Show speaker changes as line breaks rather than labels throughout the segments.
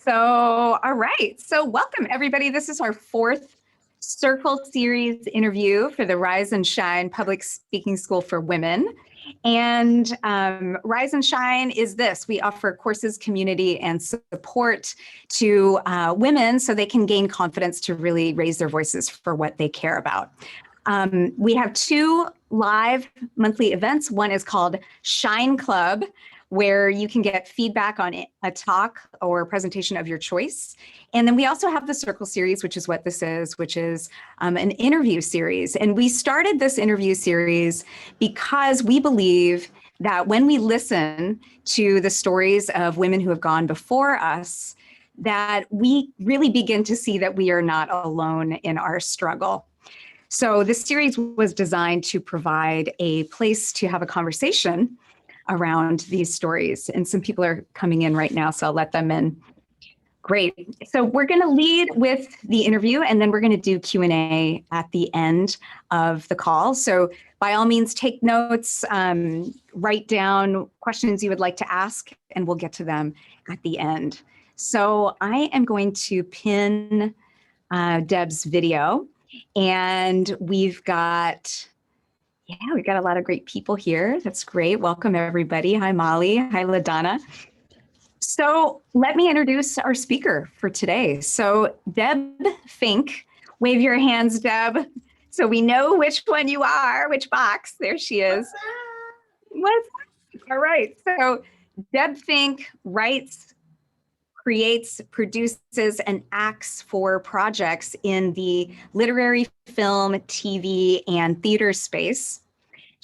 All right. So, welcome everybody. This is our fourth Circle Series interview for the Rise and Shine Public Speaking School for Women. And Rise and Shine is this: we offer courses, community, and support to women so they can gain confidence to really raise their voices for what they care about. We have two live monthly events. One is called Shine Club, where you can get feedback on a talk or presentation of your choice. And then we also have the Circle Series, which is what this is, which is an interview series. And we started this interview series because we believe that when we listen to the stories of women who have gone before us, that we really begin to see that we are not alone in our struggle. So this series was designed to provide a place to have a conversation around these stories. And some people are coming in right now, so I'll let them in. Great. So we're going to lead with the interview, and then we're going to do Q&A at the end of the call. So by all means, take notes, write down questions you would like to ask, and we'll get to them at the end. So I am going to pin Deb's video, and we've got a lot of great people here. That's great. Welcome, everybody. Hi, Molly. Hi, LaDonna. So let me introduce our speaker for today. So Deb Fink, wave your hands, Deb, so we know which one you are, which box. There she is. What's up? All right. So Deb Fink writes, creates, produces, and acts for projects in the literary, film, TV, and theater space.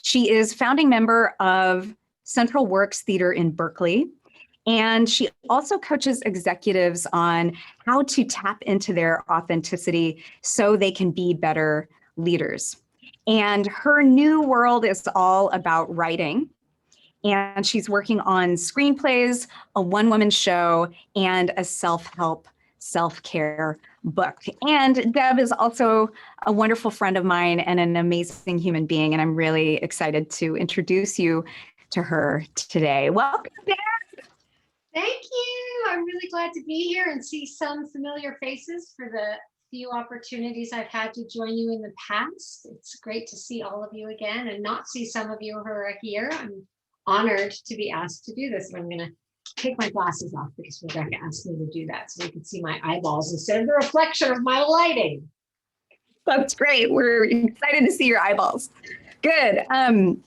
She is founding member of Central Works Theater in Berkeley, and she also coaches executives on how to tap into their authenticity so they can be better leaders. And her new world is all about writing. And she's working on screenplays, a one-woman show, and a self-help, self-care book. And Deb is also a wonderful friend of mine and an amazing human being. And I'm really excited to introduce you to her today. Welcome, Deb.
Thank you. I'm really glad to be here and see some familiar faces for the few opportunities I've had to join you in the past. It's great to see all of you again and not see some of you who are here. I'm honored to be asked to do this. And I'm going to take my glasses off because Rebecca asked me to do that so you can see my eyeballs instead of the reflection of my lighting.
That's great. We're excited to see your eyeballs. Good.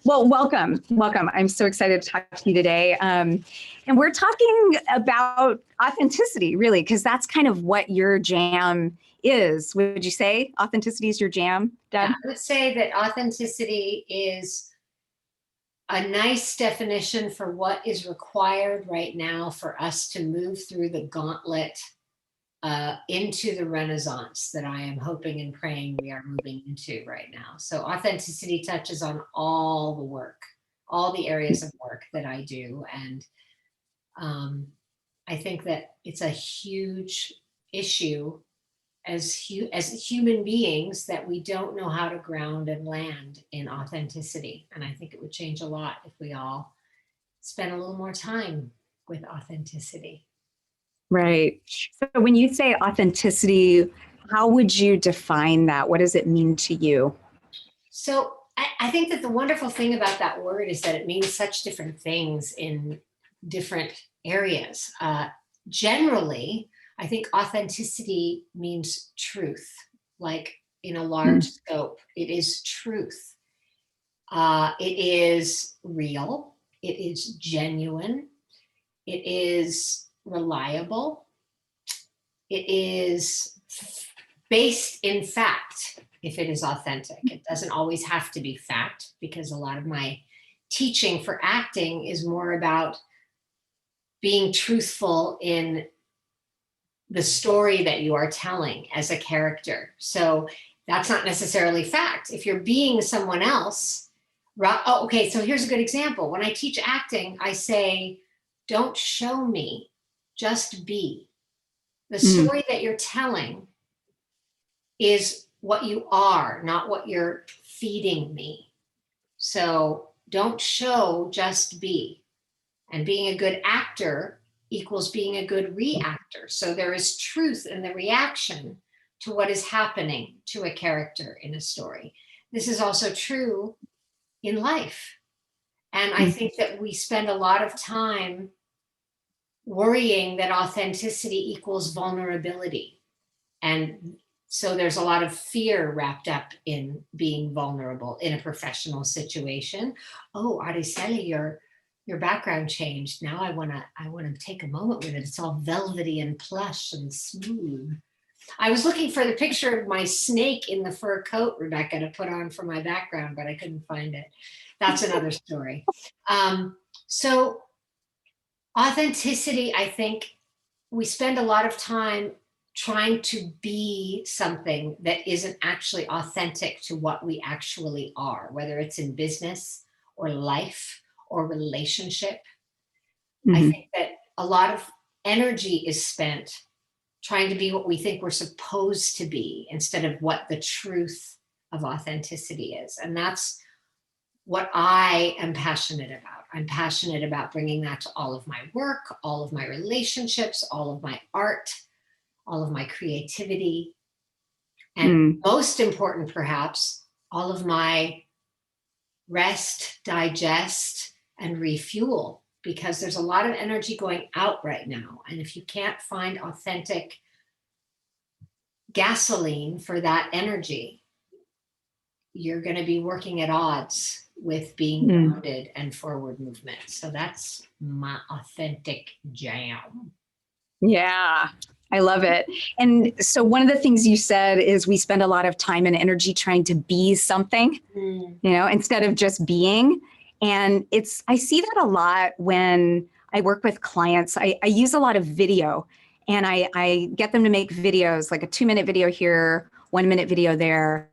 Well, welcome. I'm so excited to talk to you today. And we're talking about authenticity, really, because that's kind of what your jam is. Would you say authenticity is your jam, Deb?
Yeah, I would say that authenticity is a nice definition for what is required right now for us to move through the gauntlet into the renaissance that I am hoping and praying we are moving into right now. So authenticity touches on all the work, all the areas of work that I do. And I think that it's a huge issue as human beings that we don't know how to ground and land in authenticity. And I think it would change a lot if we all spent a little more time with authenticity.
Right. So when you say authenticity, how would you define that? What does it mean to you?
So I think that the wonderful thing about that word is that it means such different things in different areas. Generally, I think authenticity means truth, like in a large scope. It is truth. It is real. It is genuine. It is reliable. It is based in fact, if it is authentic. It doesn't always have to be fact, because a lot of my teaching for acting is more about being truthful in the story that you are telling as a character. So that's not necessarily fact. If you're being someone else, okay, so here's a good example. When I teach acting, I say, don't show me, just be. The story that you're telling is what you are, not what you're feeding me. So don't show, just be. And being a good actor equals being a good reactor. actor. So there is truth in the reaction to what is happening to a character in a story. This is also true in life. And I think that we spend a lot of time worrying that authenticity equals vulnerability. And so there's a lot of fear wrapped up in being vulnerable in a professional situation. Oh, Araceli, your background changed. Now I want to take a moment with it. It's all velvety and plush and smooth. I was looking for the picture of my snake in the fur coat, Rebecca, to put on for my background, but I couldn't find it. That's another story. So authenticity, I think we spend a lot of time trying to be something that isn't actually authentic to what we actually are, whether it's in business or life or relationship. I think that a lot of energy is spent trying to be what we think we're supposed to be instead of what the truth of authenticity is. And that's what I am passionate about. I'm passionate about bringing that to all of my work, all of my relationships, all of my art, all of my creativity, and most important, perhaps, all of my rest, digest, and refuel, because there's a lot of energy going out right now. And if you can't find authentic gasoline for that energy, you're going to be working at odds with being grounded and forward movement. So that's my authentic jam.
Yeah, I love it. And so one of the things you said is we spend a lot of time and energy trying to be something, instead of just being. And I see that a lot when I work with clients. I use a lot of video, and I get them to make videos, like a 2-minute video here, 1-minute video there.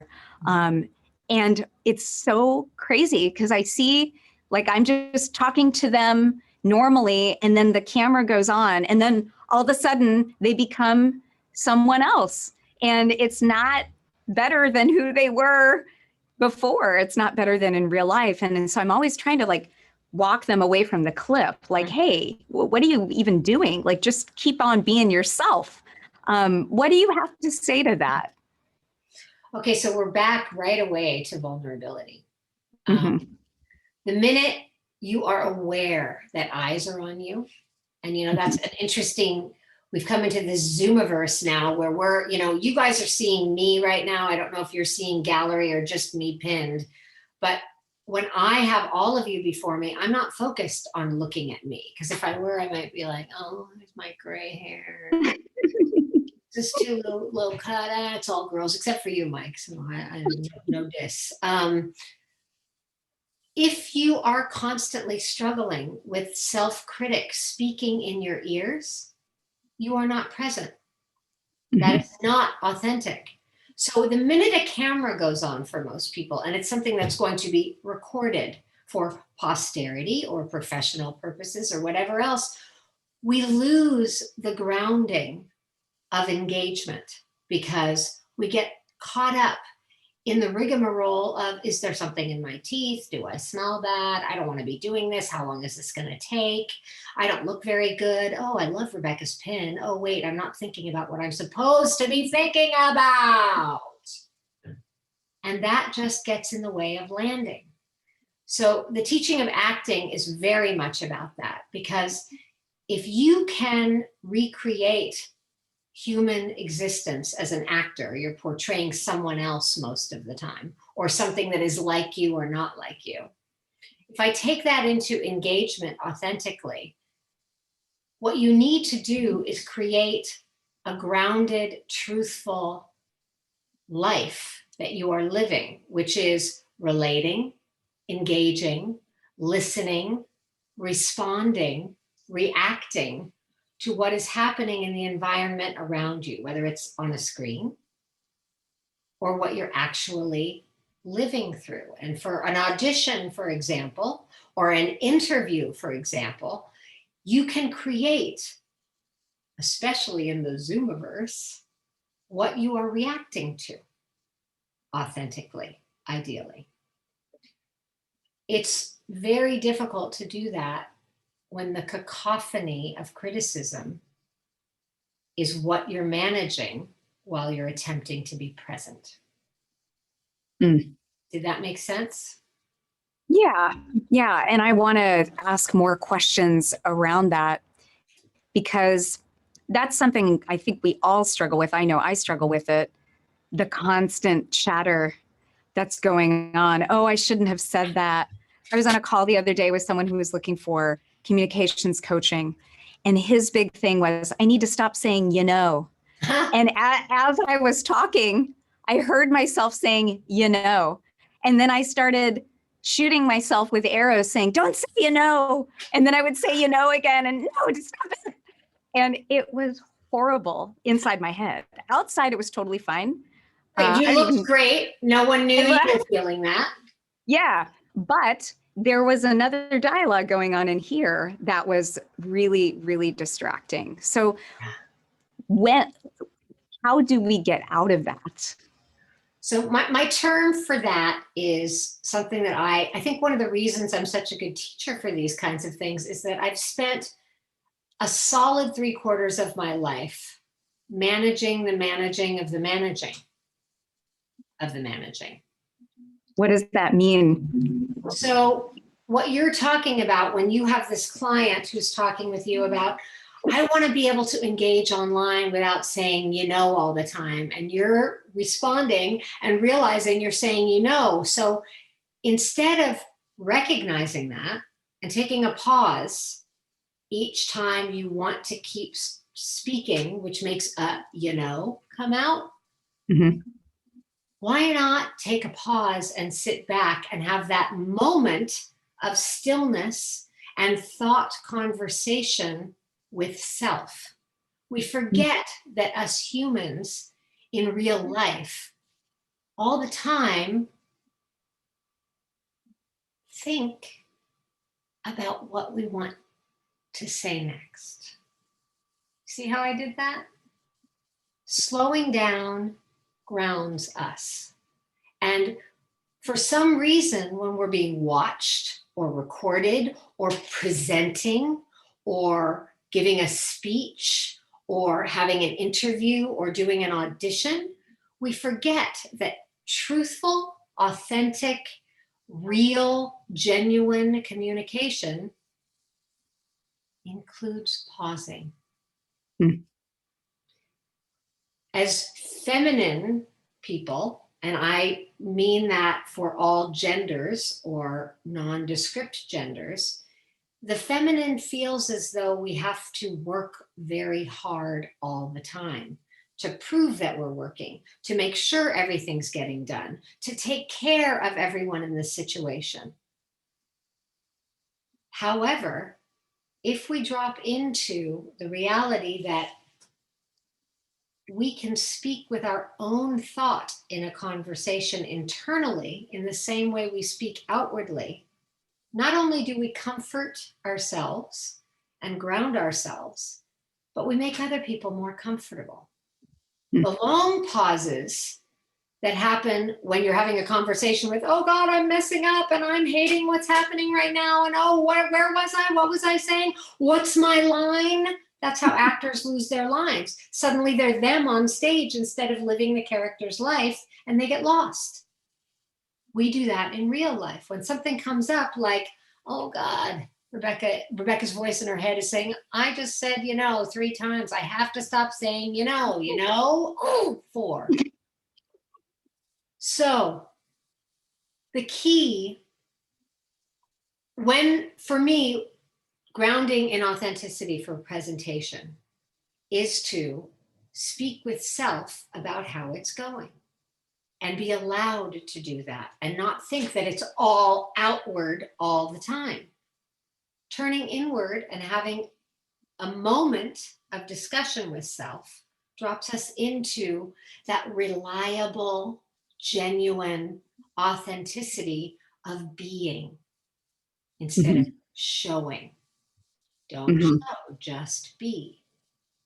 And it's so crazy because I see, like, I'm just talking to them normally, and then the camera goes on, and then all of a sudden they become someone else. And it's not better than who they were before. It's not better than in real life. And so I'm always trying to, like, walk them away from the cliff. Like, hey, what are you even doing? Like, just keep on being yourself. What do you have to say to that?
Okay, so we're back right away to vulnerability. The minute you are aware that eyes are on you, and that's an interesting, we've come into this Zoomiverse now where we're, you guys are seeing me right now. I don't know if you're seeing gallery or just me pinned, but when I have all of you before me, I'm not focused on looking at me, because if I were, I might be like, oh, there's my gray hair. Just too low cut. It's all girls except for you, Mike. So I no diss. If you are constantly struggling with self-critic speaking in your ears, you are not present. That is not authentic. So the minute a camera goes on for most people, and it's something that's going to be recorded for posterity or professional purposes or whatever else, we lose the grounding of engagement because we get caught up in the rigmarole of, is there something in my teeth? Do I smell bad? I don't want to be doing this. How long is this going to take? I don't look very good. Oh, I love Rebecca's pin. Oh, wait, I'm not thinking about what I'm supposed to be thinking about. And that just gets in the way of landing. So the teaching of acting is very much about that, because if you can recreate human existence as an actor, you're portraying someone else most of the time, or something that is like you or not like you. If I take that into engagement authentically, what you need to do is create a grounded, truthful life that you are living, which is relating, engaging, listening, responding, reacting to what is happening in the environment around you, whether it's on a screen or what you're actually living through. And for an audition, for example, or an interview, for example, you can create, especially in the Zoomiverse, what you are reacting to authentically, ideally. It's very difficult to do that when the cacophony of criticism is what you're managing while you're attempting to be present.
Mm.
Did that make sense?
Yeah. Yeah. And I want to ask more questions around that because that's something I think we all struggle with. I know I struggle with it. The constant chatter that's going on. Oh, I shouldn't have said that. I was on a call the other day with someone who was looking for communications coaching. And his big thing was, I need to stop saying, you know. And as I was talking, I heard myself saying, you know. And then I started shooting myself with arrows saying, don't say, you know. And then I would say, you know, again. And no, just stop it. And it was horrible inside my head. Outside, it was totally fine.
You
I
looked
even,
great. No one knew you were feeling that.
yeah, but there was another dialogue going on in here that was really, really distracting. So how do we get out of that?
So my term for that is something that I think one of the reasons I'm such a good teacher for these kinds of things is that I've spent a solid 3/4 of my life managing the managing of the managing of the managing.
What does that mean?
So what you're talking about when you have this client who's talking with you about, I want to be able to engage online without saying, you know, all the time. And you're responding and realizing you're saying, you know. So instead of recognizing that and taking a pause each time you want to keep speaking, which makes a, you know, come out,
Mm-hmm.
why not take a pause and sit back and have that moment of stillness and thought conversation with self? We forget that us humans in real life all the time think about what we want to say next. See how I did that? Slowing down grounds us. And for some reason, when we're being watched or recorded or presenting or giving a speech or having an interview or doing an audition, we forget that truthful, authentic, real, genuine communication includes pausing.
Mm.
As feminine people, and I mean that for all genders or nondescript genders, the feminine feels as though we have to work very hard all the time to prove that we're working, to make sure everything's getting done, to take care of everyone in the situation. However, if we drop into the reality that we can speak with our own thought in a conversation internally in the same way we speak outwardly, not only do we comfort ourselves and ground ourselves, but we make other people more comfortable. The long pauses that happen when you're having a conversation with, oh God, I'm messing up and I'm hating what's happening right now. And oh, where was I? What was I saying? What's my line? That's how actors lose their lines. Suddenly they're them on stage instead of living the character's life, and they get lost. We do that in real life. When something comes up like, oh God, Rebecca's voice in her head is saying, I just said, you know, 3 times. I have to stop saying, you know, oh, 4. So the key, for me, grounding in authenticity for presentation is to speak with self about how it's going and be allowed to do that and not think that it's all outward all the time. Turning inward and having a moment of discussion with self drops us into that reliable, genuine authenticity of being instead of showing. Don't show, just be.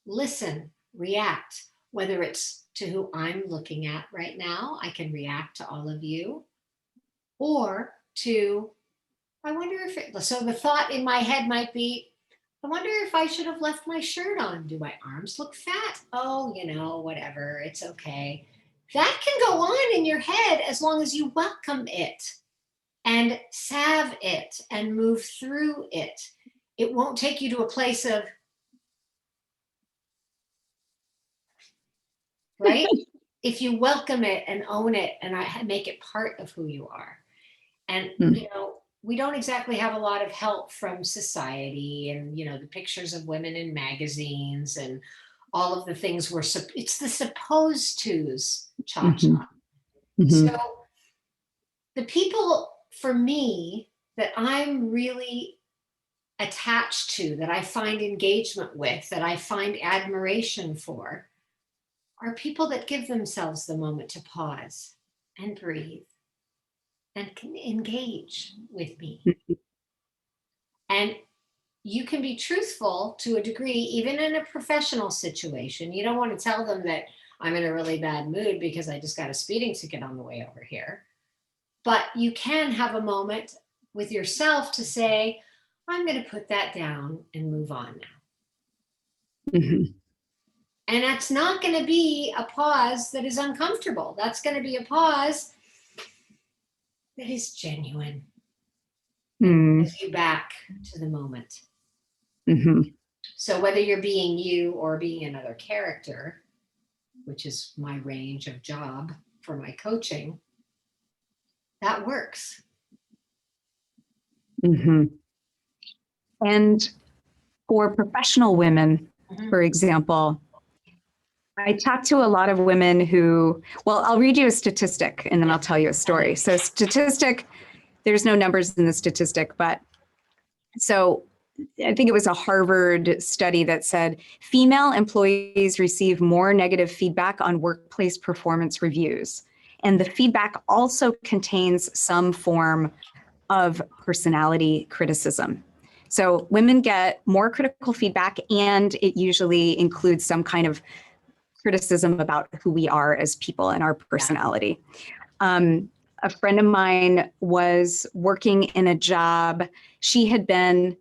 Listen, react, whether it's to who I'm looking at right now, I can react to all of you, or to, I wonder if so the thought in my head might be, I wonder if I should have left my shirt on. Do my arms look fat? Oh, whatever. It's okay. That can go on in your head as long as you welcome it and salve it and move through it. It won't take you to a place of, right? If you welcome it and own it and make it part of who you are. And, we don't exactly have a lot of help from society and, the pictures of women in magazines and all of the things it's the supposed to's cha-cha. So the people for me that I'm really attached to, that I find engagement with, that I find admiration for, are people that give themselves the moment to pause and breathe and can engage with me. And you can be truthful to a degree, even in a professional situation. You don't want to tell them that I'm in a really bad mood because I just got a speeding ticket on the way over here. But you can have a moment with yourself to say, I'm going to put that down and move on now. And that's not going to be a pause that is uncomfortable. That's going to be a pause that is genuine. And brings you back to the moment. So whether you're being you or being another character, which is my range of job for my coaching, that works.
And for professional women, for example, I talk to a lot of women who, I'll read you a statistic and then I'll tell you a story. So statistic, there's no numbers in the statistic, but so I think it was a Harvard study that said female employees receive more negative feedback on workplace performance reviews. And the feedback also contains some form of personality criticism. So women get more critical feedback, and it usually includes some kind of criticism about who we are as people and our personality. A friend of mine was working in a job. She had been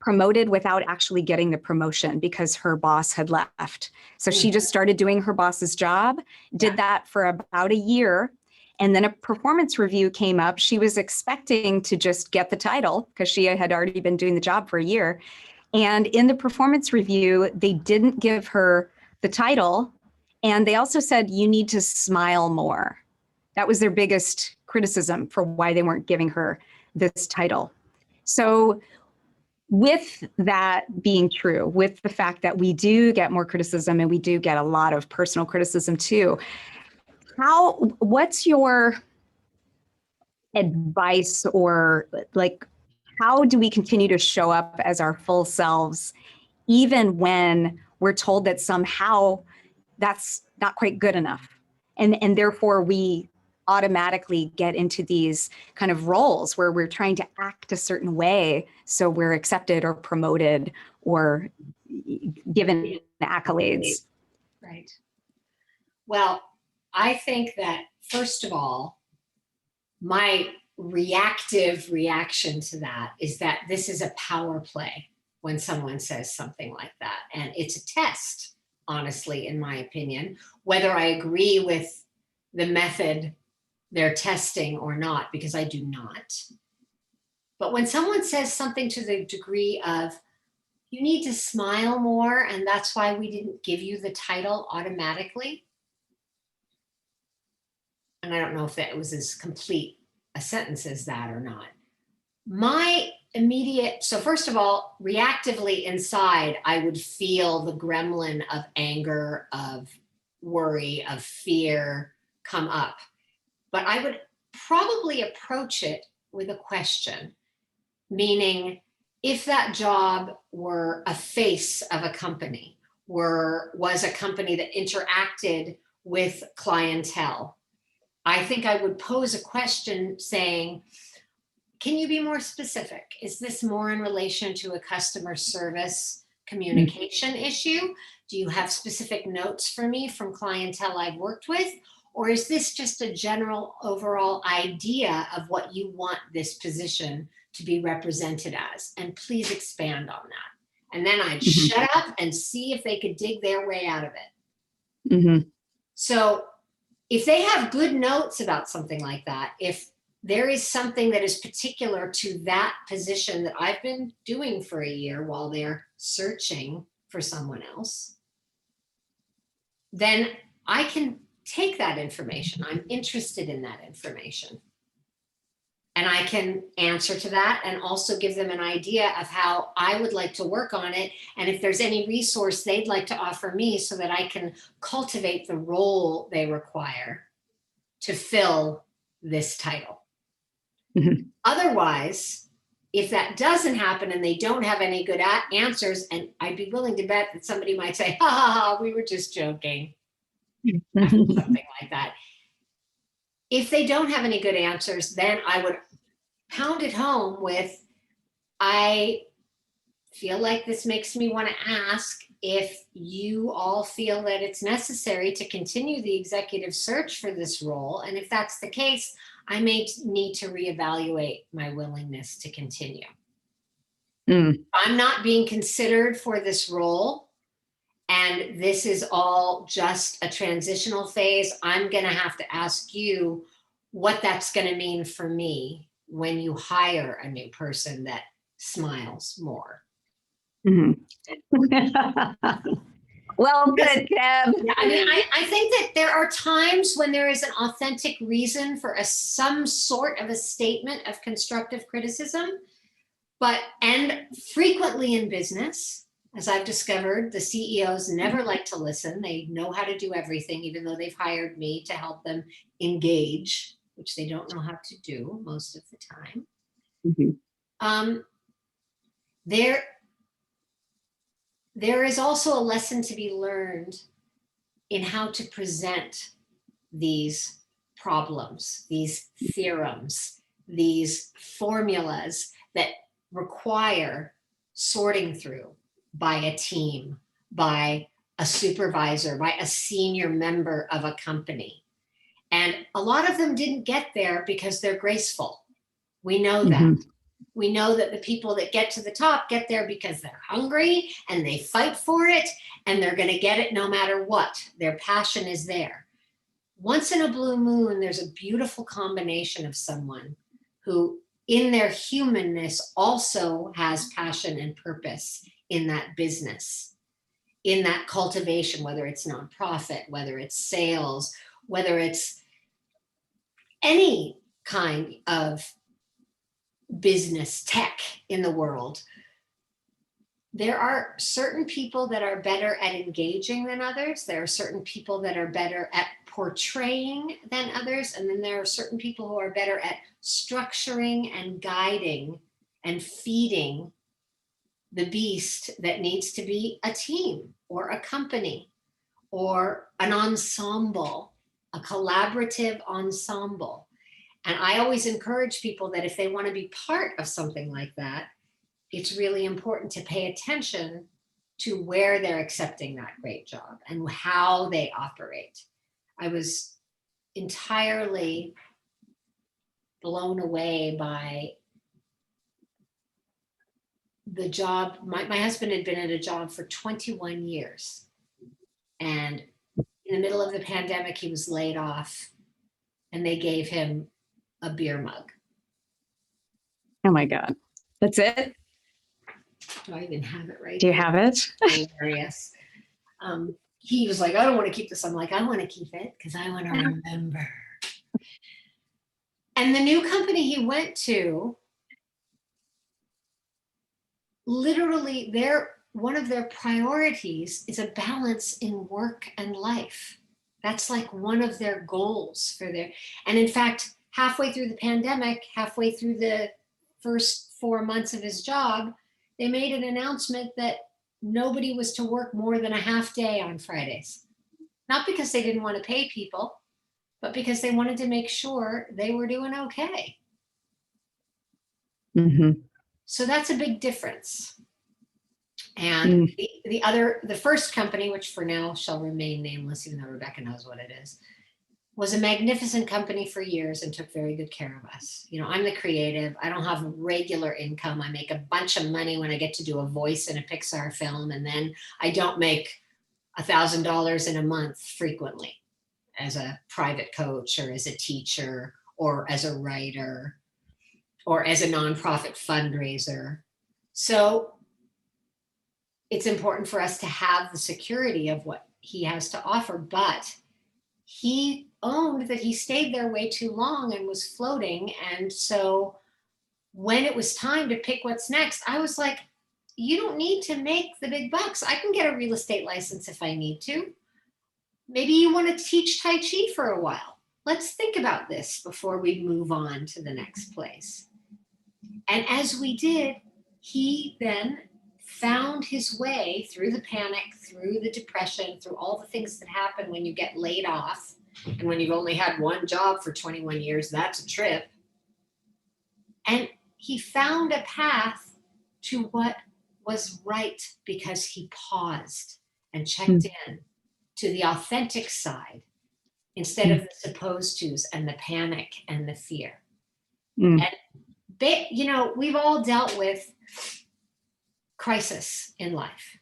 promoted without actually getting the promotion because her boss had left. So she just started doing her boss's job, did that for about a year. And then a performance review came up. She was expecting to just get the title because she had already been doing the job for a year. And in the performance review, they didn't give her the title. And they also said, you need to smile more. That was their biggest criticism for why they weren't giving her this title. So with that being true, with the fact that we do get more criticism and we do get a lot of personal criticism too, what's your advice, or like, how do we continue to show up as our full selves, even when we're told that somehow that's not quite good enough? And therefore we automatically get into these kind of roles where we're trying to act a certain way so we're accepted or promoted or given accolades.
Right. Well, I think that, first of all, my reactive reaction to that is that this is a power play when someone says something like that. And it's a test, honestly, in my opinion, whether I agree with the method they're testing or not, because I do not. But when someone says something to the degree of, you need to smile more, and that's why we didn't give you the title automatically. And I don't know if that was as complete a sentence as that or not. My immediate, so first of all, reactively inside, I would feel the gremlin of anger, of worry, of fear come up. But I would probably approach it with a question, meaning if that job were a face of a company, was a company that interacted with clientele, I think I would pose a question saying, can you be more specific? Is this more in relation to a customer service communication issue? Do you have specific notes for me from clientele I've worked with? Or is this just a general overall idea of what you want this position to be represented as? And please expand on that. And then I'd shut up and see if they could dig their way out of it.
Mm-hmm.
So if they have good notes about something like that, if there is something that is particular to that position that I've been doing for a year while they're searching for someone else, then I can take that information. I'm interested in that information. And I can answer to that and also give them an idea of how I would like to work on it. And if there's any resource they'd like to offer me so that I can cultivate the role they require to fill this title.
Mm-hmm.
Otherwise, if that doesn't happen and they don't have any good answers, and I'd be willing to bet that somebody might say, ha ha ha, we were just joking. Something like that. If they don't have any good answers, then I would pound it home with, I feel like this makes me want to ask if you all feel that it's necessary to continue the executive search for this role. And if that's the case, I may need to reevaluate my willingness to continue. I'm not being considered for this role, and this is all just a transitional phase. I'm going to have to ask you what that's going to mean for me when you hire a new person that smiles more.
Mm-hmm. Well, good, Deb.
Yeah, I mean, I think that there are times when there is an authentic reason for some sort of a statement of constructive criticism, and frequently in business, as I've discovered, the CEOs never like to listen. They know how to do everything, even though they've hired me to help them engage, which they don't know how to do most of the time.
Mm-hmm.
There is also a lesson to be learned in how to present these problems, these theorems, these formulas that require sorting through by a team, by a supervisor, by a senior member of a company. And a lot of them didn't get there because they're graceful. We know that.
Mm-hmm.
We know that the people that get to the top get there because they're hungry and they fight for it, and they're going to get it no matter what. Their passion is there. Once in a blue moon, there's a beautiful combination of someone who, in their humanness, also has passion and purpose in that business, in that cultivation, whether it's nonprofit, whether it's sales, whether it's any kind of business tech in the world. There are certain people that are better at engaging than others. There are certain people that are better at portraying than others. And then there are certain people who are better at structuring and guiding and feeding the beast that needs to be a team or a company or an ensemble, a collaborative ensemble. And I always encourage people that if they want to be part of something like that, it's really important to pay attention to where they're accepting that great job and how they operate. I was entirely blown away by the job. My husband had been at a job for 21 years. And in the middle of the pandemic, he was laid off, and they gave him a beer mug.
Oh my God. That's it?
Do I even have it right?
Do you have it?
Hilarious. He was like, I don't want to keep this. I'm like, I want to keep it because I want to remember. And the new company he went to, literally one of their priorities is a balance in work and life. That's like one of their goals and in fact, halfway through the pandemic, halfway through the first 4 months of his job, they made an announcement that nobody was to work more than a half day on Fridays. Not because they didn't want to pay people, but because they wanted to make sure they were doing okay.
Mm-hmm.
So that's a big difference. And the first company, which for now shall remain nameless, even though Rebecca knows what it is, was a magnificent company for years and took very good care of us. You know, I'm the creative. I don't have regular income. I make a bunch of money when I get to do a voice in a Pixar film, and then I don't make $1,000 in a month frequently as a private coach or as a teacher or as a writer or as a nonprofit fundraiser. So it's important for us to have the security of what he has to offer, but he owned that he stayed there way too long and was floating. And so when it was time to pick what's next, I was like, you don't need to make the big bucks. I can get a real estate license if I need to. Maybe you want to teach Tai Chi for a while. Let's think about this before we move on to the next place. And as we did, he then found his way through the panic, through the depression, through all the things that happen when you get laid off. And when you've only had one job for 21 years, that's a trip. And he found a path to what was right because he paused and checked in to the authentic side instead of the supposed to's and the panic and the fear. And you know, we've all dealt with crisis in life.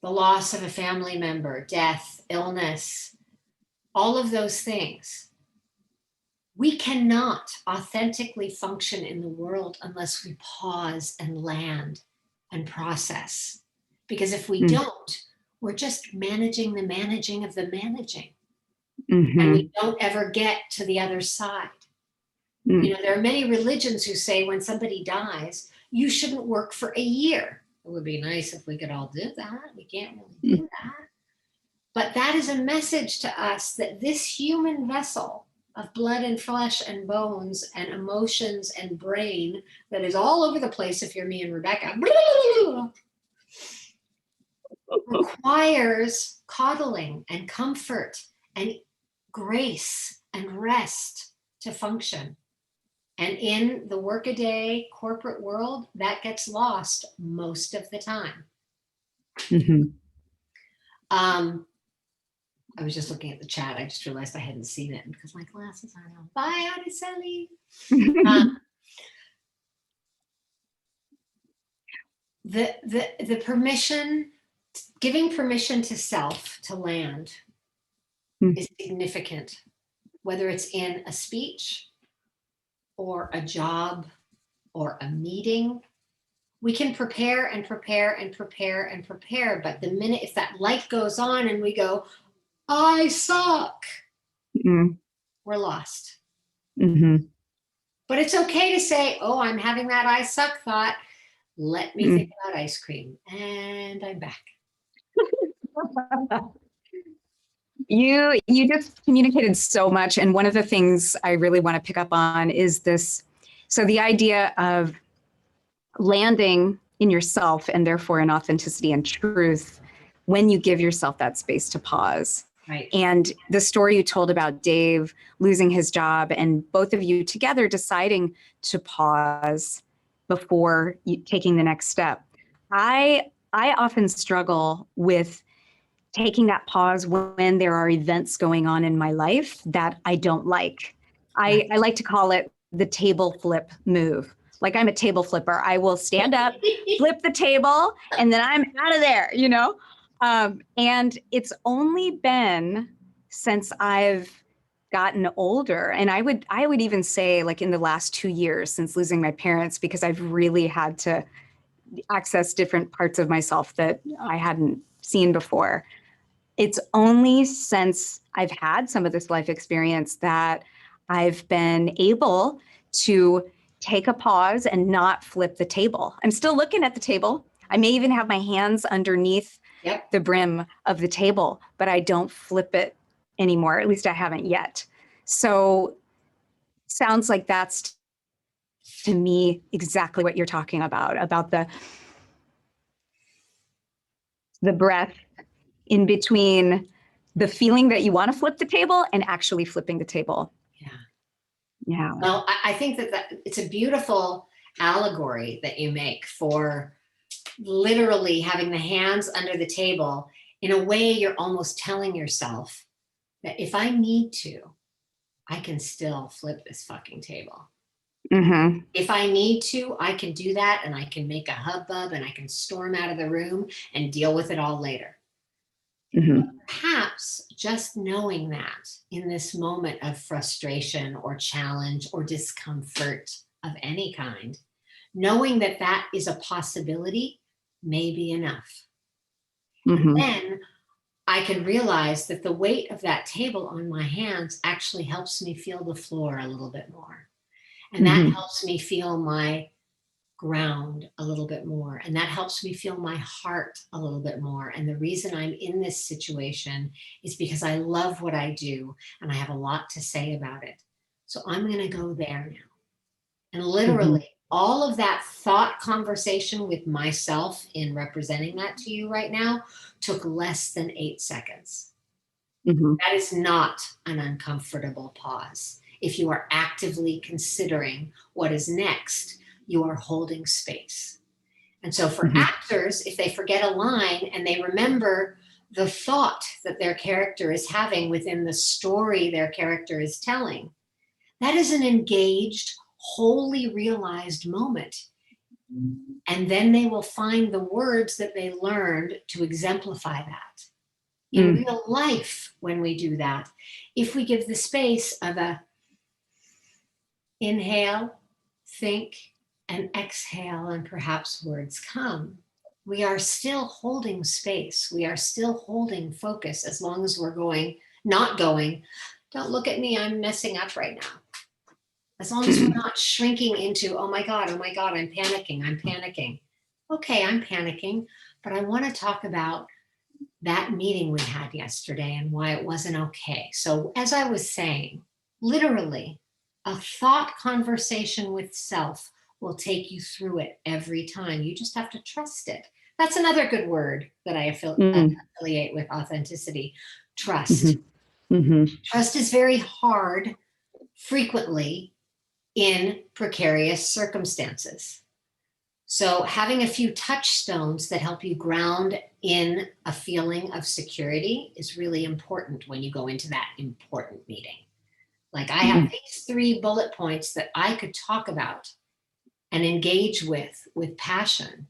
The loss of a family member, death, illness, all of those things. We cannot authentically function in the world unless we pause and land and process. Because if we don't, we're just managing the managing of the managing. And we don't ever get to the other side. You know, there are many religions who say when somebody dies, you shouldn't work for a year. It would be nice if we could all do that. We can't really do that. But that is a message to us that this human vessel of blood and flesh and bones and emotions and brain that is all over the place, if you're me and Rebecca, requires coddling and comfort and grace and rest to function. And in the workaday corporate world, that gets lost most of the time. I was just looking at the chat. I just realized I hadn't seen it because my glasses aren't on. Bye, Araceli. The permission, giving permission to self to land is significant, whether it's in a speech or a job or a meeting. We can prepare and prepare and prepare and prepare, but the minute if that light goes on and we go, I suck, we're lost. But it's okay to say, oh, I'm having that I suck thought. Let me think about ice cream. And I'm back.
You just communicated so much. And one of the things I really want to pick up on is this. So the idea of landing in yourself and therefore in authenticity and truth when you give yourself that space to pause.
Right.
And the story you told about Dave losing his job and both of you together deciding to pause before taking the next step. I often struggle with taking that pause when there are events going on in my life that I don't like. I like to call it the table flip move. Like I'm a table flipper. I will stand up, flip the table, and then I'm out of there, you know? And it's only been since I've gotten older, and I would even say like in the last 2 years since losing my parents, because I've really had to access different parts of myself that I hadn't seen before. It's only since I've had some of this life experience that I've been able to take a pause and not flip the table. I'm still looking at the table. I may even have my hands underneath the brim of the table, but I don't flip it anymore. At least I haven't yet. So sounds like that's to me exactly what you're talking about the breath in between the feeling that you want to flip the table and actually flipping the table. Yeah.
Well, I think that it's a beautiful allegory that you make for literally having the hands under the table. In a way, you're almost telling yourself, that if I need to, I can still flip this fucking table.
Mm-hmm.
If I need to, I can do that, and I can make a hubbub, and I can storm out of the room and deal with it all later.
Mm-hmm.
Perhaps just knowing that in this moment of frustration or challenge or discomfort of any kind, knowing that that is a possibility may be enough.
Mm-hmm.
And then I can realize that the weight of that table on my hands actually helps me feel the floor a little bit more. And that
Mm-hmm.
helps me feel my ground a little bit more. And that helps me feel my heart a little bit more. And the reason I'm in this situation is because I love what I do and I have a lot to say about it. So I'm going to go there now. And literally, all of that thought conversation with myself in representing that to you right now took less than 8 seconds.
Mm-hmm.
That is not an uncomfortable pause. If you are actively considering what is next, you are holding space. And so for actors, if they forget a line and they remember the thought that their character is having within the story their character is telling, that is an engaged, wholly realized moment. And then they will find the words that they learned to exemplify that. In real life, when we do that, if we give the space of a inhale, think, and exhale, and perhaps words come, we are still holding space. We are still holding focus as long as we're not going, don't look at me, I'm messing up right now. As long as we're not shrinking into, oh my God, I'm panicking. Okay, I'm panicking, but I want to talk about that meeting we had yesterday and why it wasn't okay. So as I was saying, literally, a thought conversation with self will take you through it every time. You just have to trust it. That's another good word that I affiliate with authenticity. Trust. Trust is very hard frequently in precarious circumstances. So having a few touchstones that help you ground in a feeling of security is really important when you go into that important meeting. Like I have these 3 bullet points that I could talk about and engage with passion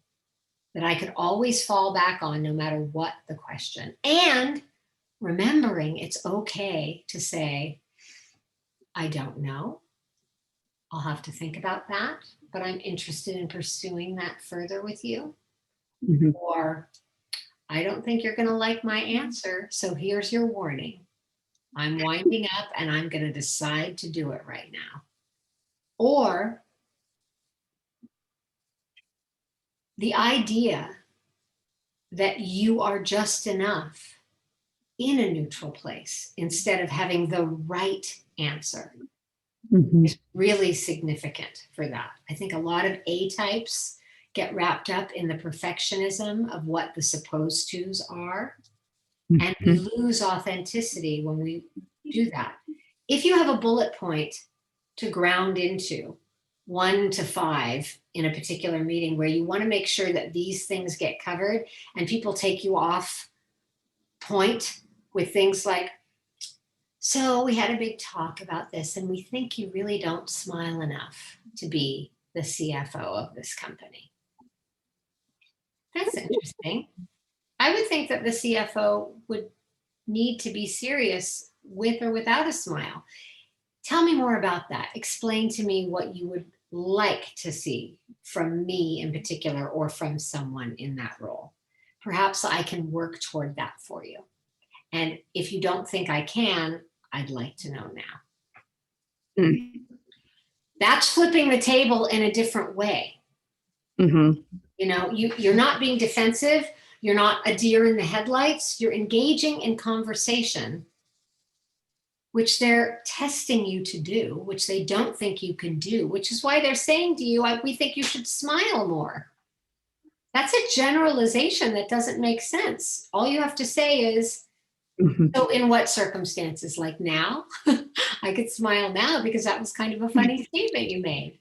that I could always fall back on no matter what the question. And remembering it's okay to say, I don't know. I'll have to think about that, but I'm interested in pursuing that further with you. Or I don't think you're going to like my answer, so here's your warning. I'm winding up and I'm going to decide to do it right now. Or the idea that you are just enough in a neutral place instead of having the right answer is really significant for that. I think a lot of A types get wrapped up in the perfectionism of what the supposed tos are. And we lose authenticity when we do that. If you have a bullet point to ground into 1 to 5 in a particular meeting where you want to make sure that these things get covered and people take you off point with things like, so we had a big talk about this and we think you really don't smile enough to be the CFO of this company. That's interesting. I would think that the CFO would need to be serious with or without a smile. Tell me more about that. Explain to me what you would like to see from me in particular or from someone in that role. Perhaps I can work toward that for you. And if you don't think I can, I'd like to know now. That's flipping the table in a different way. You know, you're not being defensive. You're not a deer in the headlights. You're engaging in conversation, which they're testing you to do, which they don't think you can do, which is why they're saying to you, we think you should smile more. That's a generalization that doesn't make sense. All you have to say is, so in what circumstances? Like now? I could smile now because that was kind of a funny statement you made.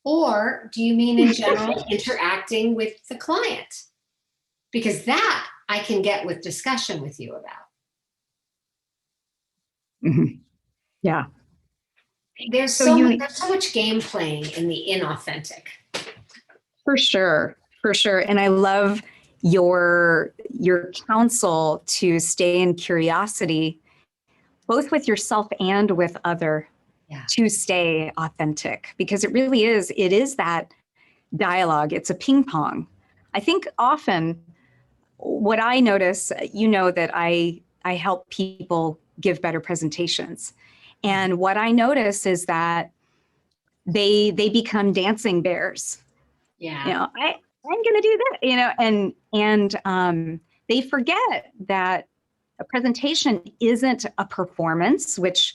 Or do you mean in general interacting with the client? Because that I can get with discussion with you about.
Mhm. Yeah.
There's
So
there's so much game playing in the inauthentic.
for sure, for sure. And I love your counsel to stay in curiosity, both with yourself and with other,
Yeah.
to stay authentic, because it is that dialogue. It's a ping pong. I think often what I notice, that I help people give better presentations. And what I notice is that they become dancing bears.
Yeah.
I'm going to do that, and they forget that a presentation isn't a performance, which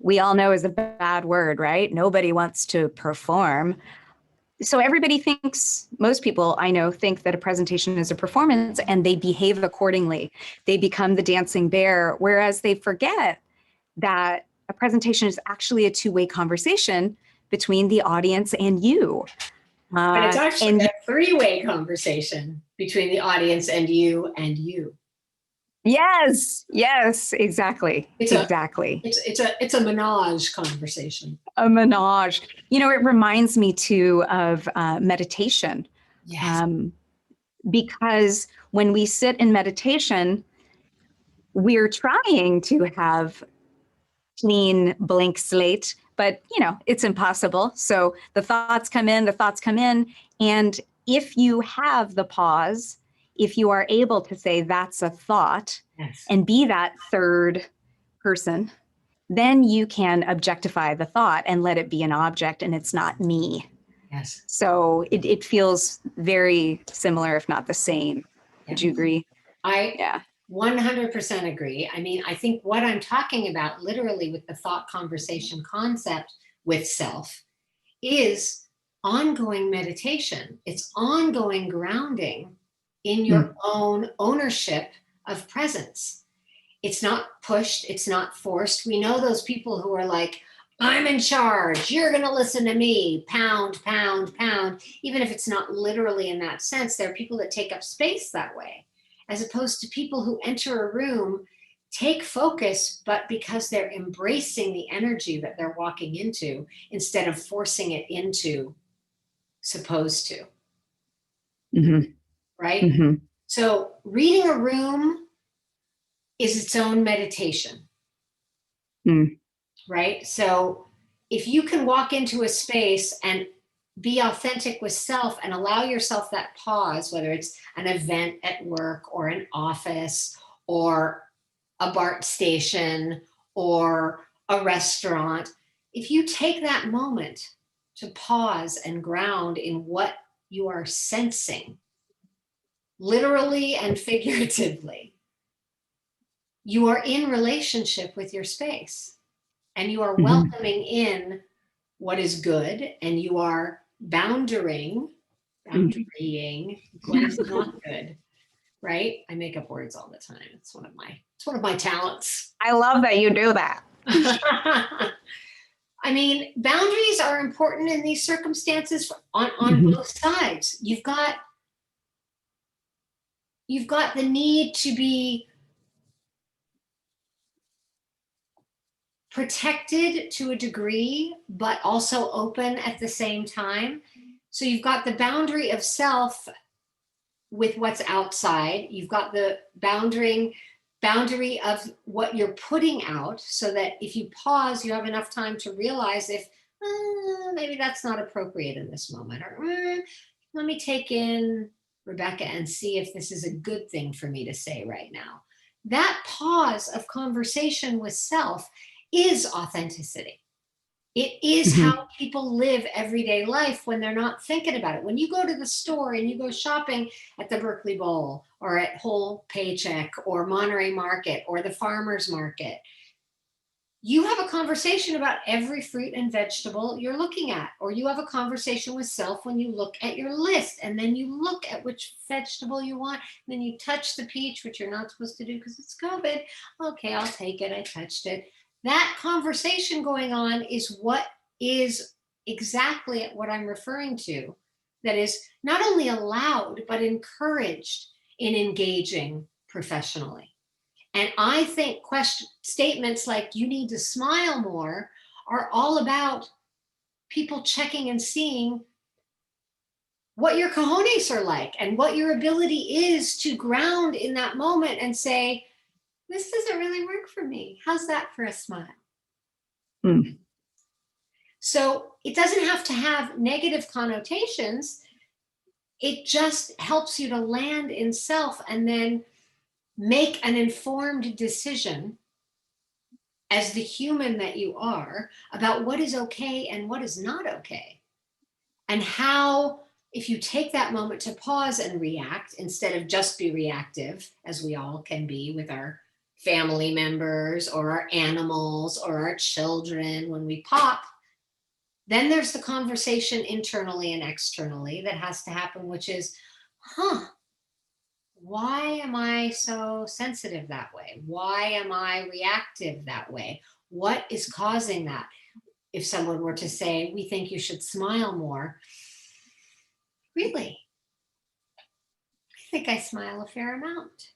we all know is a bad word, right? Nobody wants to perform. So most people I know think that a presentation is a performance, and they behave accordingly. They become the dancing bear, whereas they forget that a presentation is actually a two-way conversation between the audience and you.
But it's actually
And
a three-way conversation between the audience and you and you.
yes, exactly.
It's
Exactly.
a menage conversation.
A menage. It reminds me too of meditation.
Yes.
Um, because when we sit in meditation, we're trying to have clean blank slate, but it's impossible. So the thoughts come in. And if you have the pause, if you are able to say that's a thought,
Yes.
and be that third person, then you can objectify the thought and let it be an object, and it's not me.
Yes.
So it feels very similar, if not the same. Would you agree?
I 100% agree. I mean, I think what I'm talking about literally with the thought conversation concept with self is ongoing meditation. It's ongoing grounding in your own ownership of presence. It's not pushed, it's not forced. We know those people who are like, I'm in charge, you're going to listen to me, pound, pound, pound. Even if it's not literally in that sense, there are people that take up space that way, as opposed to people who enter a room, take focus, but because they're embracing the energy that they're walking into instead of forcing it into supposed to.
Mm-hmm.
Right?
Mm-hmm.
So reading a room is its own meditation.
Mm.
Right? So if you can walk into a space and be authentic with self and allow yourself that pause, whether it's an event at work or an office or a BART station or a restaurant, if you take that moment to pause and ground in what you are sensing, literally and figuratively, you are in relationship with your space. And you are welcoming in what is good, and you are boundarying what is not good, right? I make up words all the time. It's one of my talents.
I love that you do that.
I mean, boundaries are important in these circumstances on both sides. You've got the need to be protected to a degree, but also open at the same time. So you've got the boundary of self with what's outside. You've got the boundary of what you're putting out, so that if you pause, you have enough time to realize if maybe that's not appropriate in this moment, or let me take in Rebecca and see if this is a good thing for me to say right now. That pause of conversation with self is authenticity. It is how people live everyday life when they're not thinking about it. When you go to the store and you go shopping at the Berkeley Bowl or at Whole Paycheck or Monterey Market or the Farmer's Market, you have a conversation about every fruit and vegetable you're looking at, or you have a conversation with self when you look at your list, and then you look at which vegetable you want, and then you touch the peach, which you're not supposed to do because it's COVID. Okay, I'll take it. I touched it. That conversation going on is what is exactly what I'm referring to. That is not only allowed, but encouraged in engaging professionally. And I think statements like you need to smile more are all about people checking and seeing what your cojones are like and what your ability is to ground in that moment and say, this doesn't really work for me. How's that for a smile?
Mm.
So it doesn't have to have negative connotations. It just helps you to land in self and then make an informed decision as the human that you are about what is okay and what is not okay. And how, if you take that moment to pause and react instead of just be reactive, as we all can be with our family members or our animals or our children when we pop, then there's the conversation internally and externally that has to happen, which is, why am I so sensitive that way? Why am I reactive that way? What is causing that? If someone were to say, we think you should smile more, really? I think I smile a fair amount.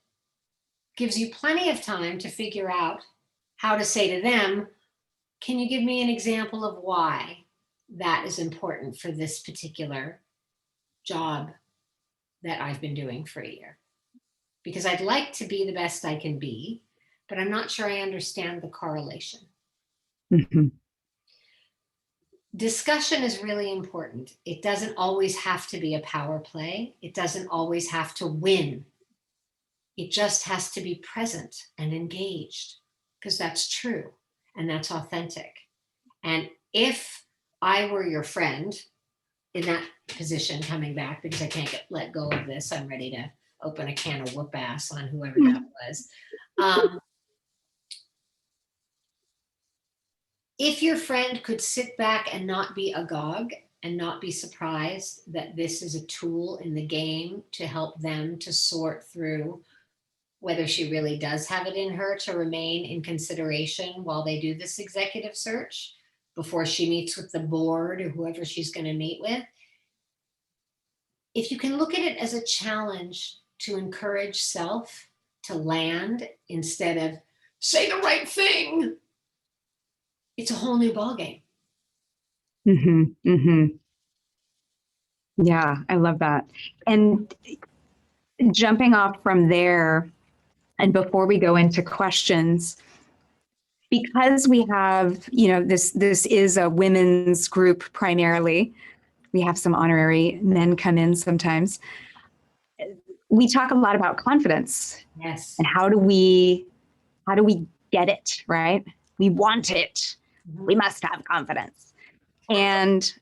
Gives you plenty of time to figure out how to say to them, can you give me an example of why that is important for this particular job that I've been doing for a year? Because I'd like to be the best I can be, but I'm not sure I understand the correlation.
Mm-hmm.
Discussion is really important. It doesn't always have to be a power play. It doesn't always have to win. It just has to be present and engaged, because that's true and that's authentic. And if I were your friend in that position, coming back, because I can't let go of this, I'm ready to open a can of whoop ass on whoever that was. If your friend could sit back and not be agog and not be surprised that this is a tool in the game to help them to sort through whether she really does have it in her to remain in consideration while they do this executive search before she meets with the board or whoever she's going to meet with. If you can look at it as a challenge to encourage self to land instead of say the right thing, it's a whole new ballgame.
Mm-hmm. Mm-hmm. Yeah, I love that. And jumping off from there, and before we go into questions, because we have, this is a women's group primarily. We have some honorary men come in sometimes. We talk a lot about confidence.
Yes.
And how do we get it, right? We want it. Mm-hmm. We must have confidence. And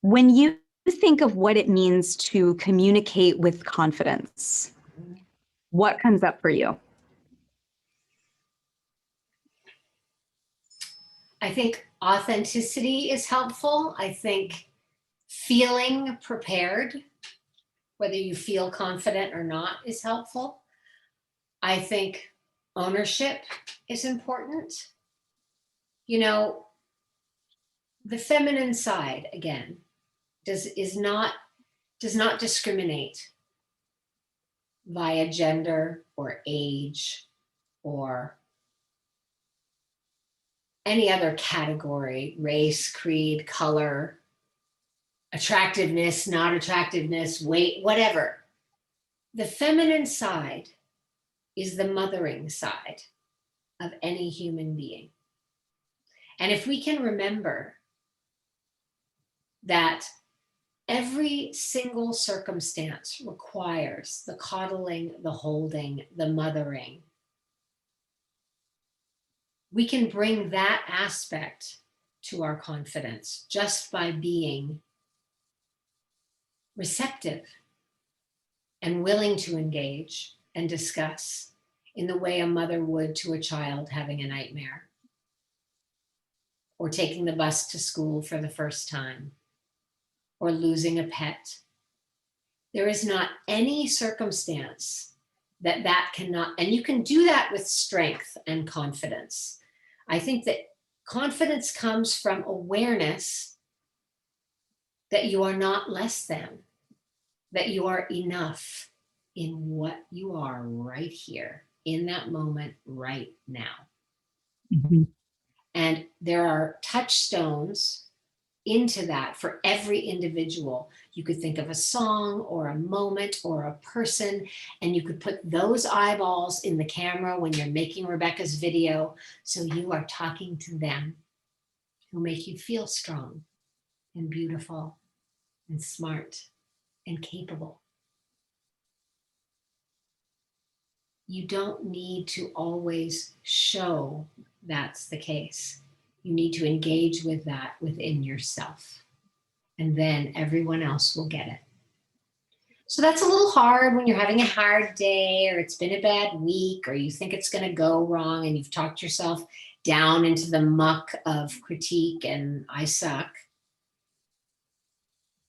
when you think of what it means to communicate with confidence, what comes up for you?
I think authenticity is helpful. I think feeling prepared, whether you feel confident or not, is helpful. I think ownership is important. The feminine side, again, does not discriminate via gender or age or any other category, race, creed, color, attractiveness, not attractiveness, weight, whatever. The feminine side is the mothering side of any human being. And if we can remember that every single circumstance requires the coddling, the holding, the mothering, we can bring that aspect to our confidence just by being receptive and willing to engage and discuss in the way a mother would to a child having a nightmare or taking the bus to school for the first time or losing a pet. There is not any circumstance that cannot, and you can do that with strength and confidence. I think that confidence comes from awareness that you are not less than, that you are enough, in what you are right here, in that moment, right now.
Mhm.
And there are touchstones into that for every individual. You could think of a song or a moment or a person, and you could put those eyeballs in the camera when you're making Rebecca's video. So you are talking to them, who make you feel strong and beautiful and smart and capable. You don't need to always show that's the case. You need to engage with that within yourself, and then everyone else will get it. So that's a little hard when you're having a hard day, or it's been a bad week, or you think it's going to go wrong and you've talked yourself down into the muck of critique and I suck.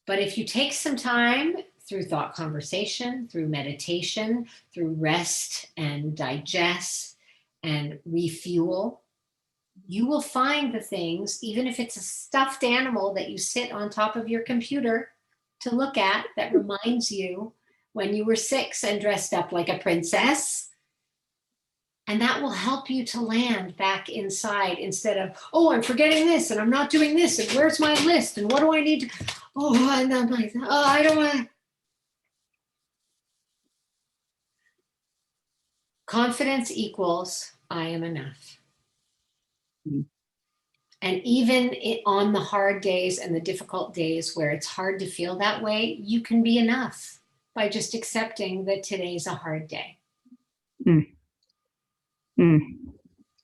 But if you take some time through thought conversation, through meditation, through rest and digest and refuel, you will find the things, even if it's a stuffed animal that you sit on top of your computer to look at, that reminds you when you were 6 and dressed up like a princess. And that will help you to land back inside, instead of, oh, I'm forgetting this and I'm not doing this. And where's my list? And what do I need to, oh, I don't want to. Confidence equals I am enough.
Mm.
And even on the hard days and the difficult days where it's hard to feel that way, you can be enough by just accepting that today's a hard day.
Mm. Mm.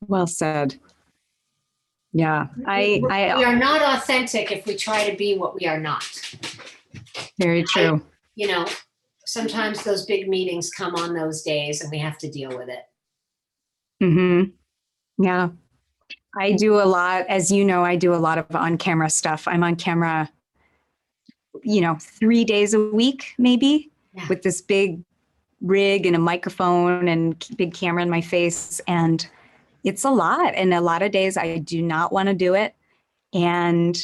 Well said. Yeah,
We
I
are not authentic if we try to be what we are not.
very true.
Sometimes those big meetings come on those days and we have to deal with it.
Yeah, I do a lot, as you know, I do a lot of on-camera stuff. I'm on camera, 3 days a week, maybe, with this big rig and a microphone and big camera in my face. And it's a lot. And a lot of days I do not want to do it. And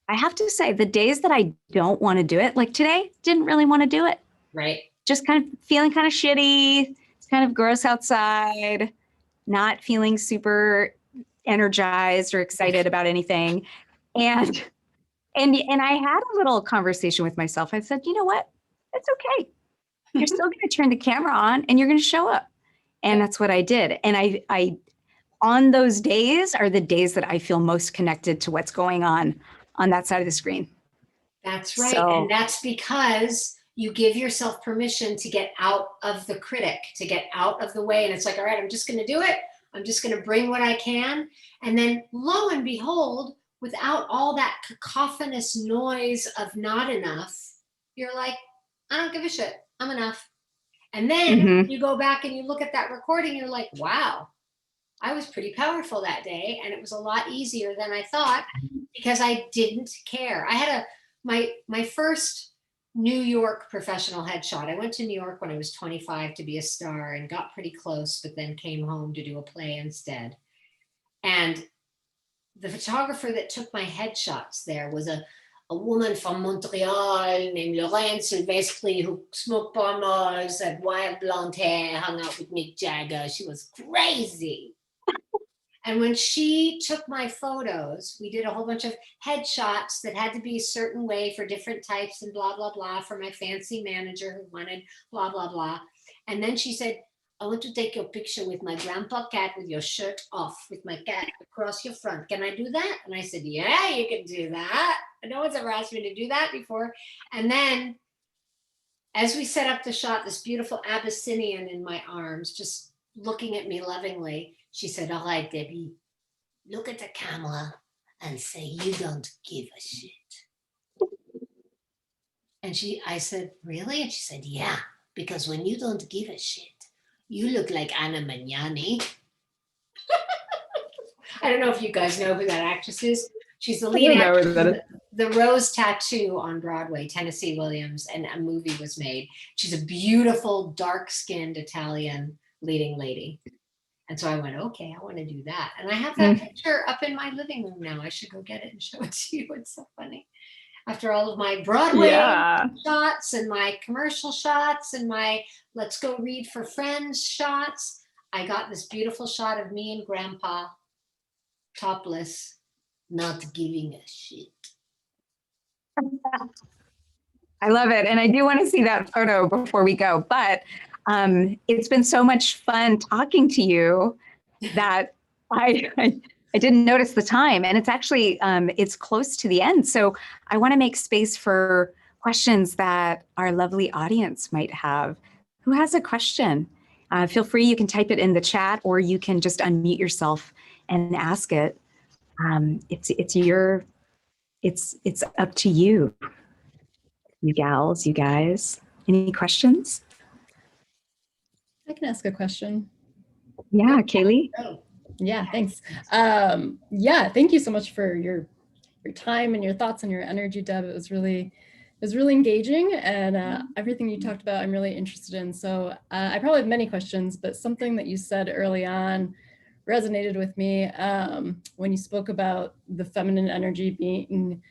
I have to say, the days that I don't want to do it, like today, didn't really want to do it.
Right.
Just kind of feeling kind of shitty. It's kind of gross outside, not feeling super energized or excited about anything. And I had a little conversation with myself. I said, you know what? It's okay. You're still going to turn the camera on and you're going to show up. And that's what I did. And I on those days are the days that I feel most connected to what's going on that side of the screen.
That's right.
So,
and that's because you give yourself permission to get out of the critic, to get out of the way. And it's like, all right, I'm just going to do it. I'm just going to bring what I can. And then lo and behold, without all that cacophonous noise of not enough, you're like, I don't give a shit. I'm enough. And then you go back and you look at that recording, you're like, wow, I was pretty powerful that day. And it was a lot easier than I thought because I didn't care. I had my first New York professional headshot. I went to New York when I was 25 to be a star and got pretty close, but then came home to do a play instead. And the photographer that took my headshots there was a woman from Montreal named Lorraine Silvestri, who smoked bombers, had wild blonde hair, hung out with Mick Jagger. She was crazy. And when she took my photos, we did a whole bunch of headshots that had to be a certain way for different types and blah, blah, blah, for my fancy manager who wanted blah, blah, blah. And then she said, I want to take your picture with my grandpa cat with your shirt off, with my cat across your front. Can I do that? And I said, yeah, you can do that. No one's ever asked me to do that before. And then as we set up the shot, this beautiful Abyssinian in my arms, just looking at me lovingly, she said, all right, Debbie, look at the camera and say, you don't give a shit. And I said, really? And she said, yeah, because when you don't give a shit, you look like Anna Magnani. I don't know if you guys know who that actress is. She's the lead actress in the Rose Tattoo on Broadway, Tennessee Williams, and a movie was made. She's a beautiful, dark-skinned Italian leading lady. And so I went, okay, I want to do that. And I have that picture up in my living room now. I should go get it and show it to you. It's so funny. after all of my Broadway
Yeah.
shots and my commercial shots and my let's go read for friends shots, I got this beautiful shot of me and Grandpa topless, not giving a shit.
I love it. And I do want to see that photo before we go. But it's been so much fun talking to you that I didn't notice the time. And it's actually, it's close to the end. So I want to make space for questions that our lovely audience might have. Who has a question? Feel free, you can type it in the chat or you can just unmute yourself and ask it. It's up to you. You gals, you guys. Any questions?
I can ask a question.
Yeah, Kaylee.
Yeah, thanks. Yeah, thank you so much for your time and your thoughts and your energy, Deb. It was really engaging, and everything you talked about, I'm really interested in. So I probably have many questions, but something that you said early on resonated with me when you spoke about the feminine energy being.